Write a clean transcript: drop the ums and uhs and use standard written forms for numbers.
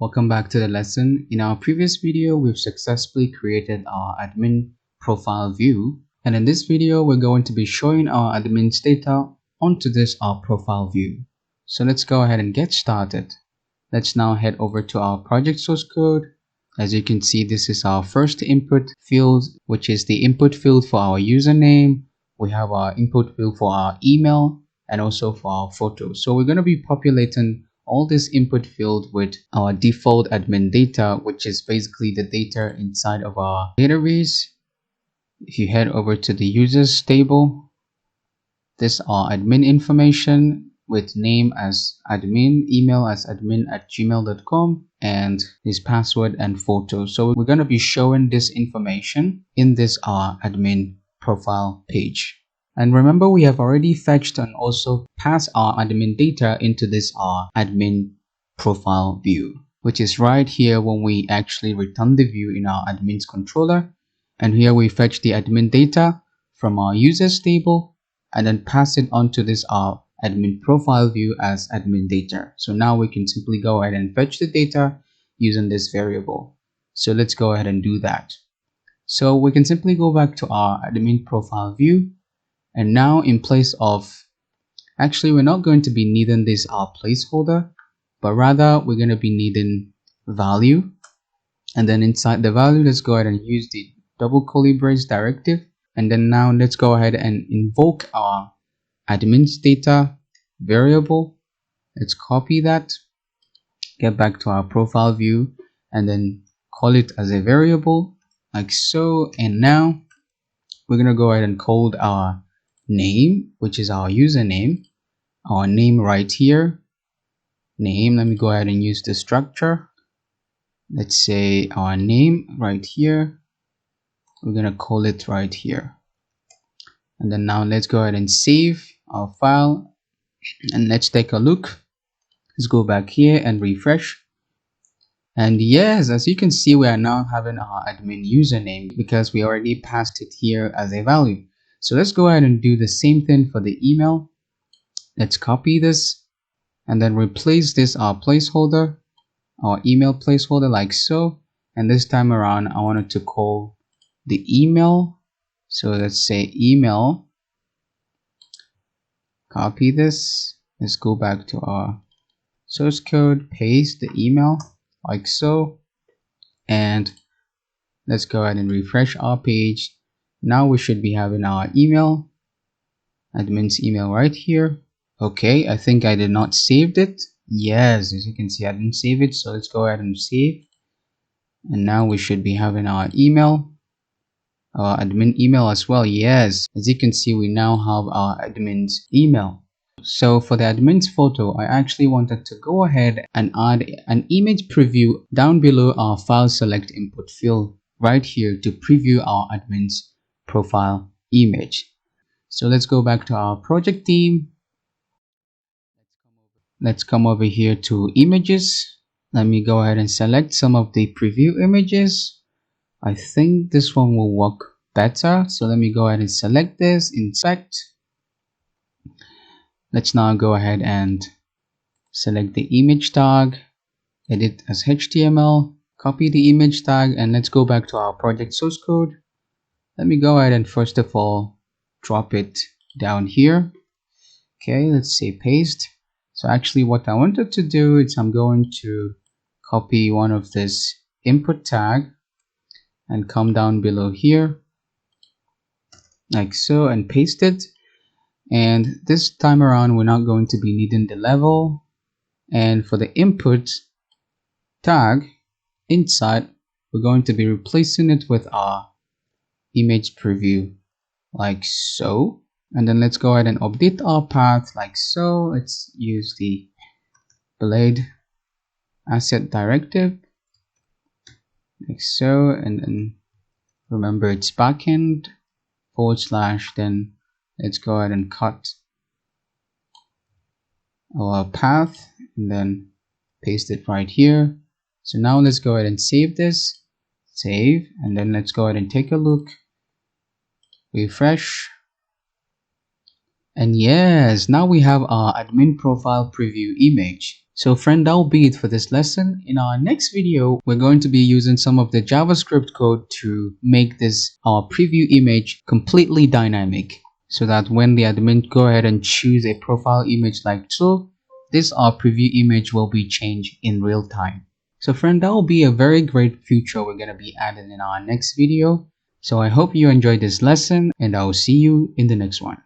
Welcome back to the lesson. In our previous video, we've successfully created our admin profile view. And in this video, we're going to be showing our admin's data onto this our profile view. So let's go ahead and get started. Let's now head over to our project source code. As you can see, this is our first input field, which is the input field for our username. We have our input field for our email and also for our photo. So we're going to be populating all this input field with our default admin data, which is basically the data inside of our database. If you head over to the users table, this is our admin information with name as admin, email as admin@gmail.com, and his password and photo. So we're going to be showing this information in this our admin profile page. And remember, we have already fetched and also passed our admin data into this our admin profile view, which is right here when we actually return the view in our admin's controller. And here we fetch the admin data from our users table and then pass it onto this our admin profile view as admin data. So now we can simply go ahead and fetch the data using this variable. So let's go ahead and do that. So we can simply go back to our admin profile view. And now in place of, actually we're not going to be needing this our placeholder, but rather we're going to be needing value. And then inside the value, let's go ahead and use the double curly brace directive. And then now let's go ahead and invoke our admin's data variable. Let's copy that, get back to our profile view, and then call it as a variable like so. And now we're going to go ahead and call our name, which is our username, our name right here, name. Let me go ahead and use the structure. Let's say our name right here. We're going to call it right here. And then now let's go ahead and save our file and let's take a look. Let's go back here and refresh. And yes, as you can see, we are now having our admin username because we already passed it here as a value. So let's go ahead and do the same thing for the email. Let's copy this and then replace this our placeholder, our email placeholder like so. And this time around, I wanted to call the email. So let's say email, copy this. Let's go back to our source code, paste the email like so. And let's go ahead and refresh our page. Now we should be having our email, admin's email right here. Okay, I think I did not save it. Yes, as you can see, I didn't save it. So let's go ahead and save. And now we should be having our email, our admin email as well. Yes, as you can see, we now have our admin's email. So for the admin's photo, I actually wanted to go ahead and add an image preview down below our file select input field right here to preview our admin's profile image. So let's go back to our project team. Let's come over here to images. Let me go ahead and select some of the preview images. I think this one will work better. So let me go ahead and select this, inspect. Let's now go ahead and select the image tag, edit as HTML, copy the image tag, and let's go back to our project source code. Let me go ahead and first of all drop it down here. Okay, let's say paste. So actually what I wanted to do is I'm going to copy one of this input tag and come down below here like so and paste it. And this time around we're not going to be needing the level, and for the input tag inside we're going to be replacing it with our image preview like so. And then let's go ahead and update our path like so. Let's use the blade asset directive like so, and then remember it's backend / then let's go ahead and cut our path and then paste it right here. So now let's go ahead and save this, save, and then let's go ahead and take a look, refresh. And yes, now we have our admin profile preview image. So friend, that'll be it for this lesson. In our next video, we're going to be using some of the JavaScript code to make this our preview image completely dynamic, so that when the admin go ahead and choose a profile image like so, this our preview image will be changed in real time. So friend, that will be a very great feature we're going to be adding in our next video. So I hope you enjoyed this lesson, and I'll see you in the next one.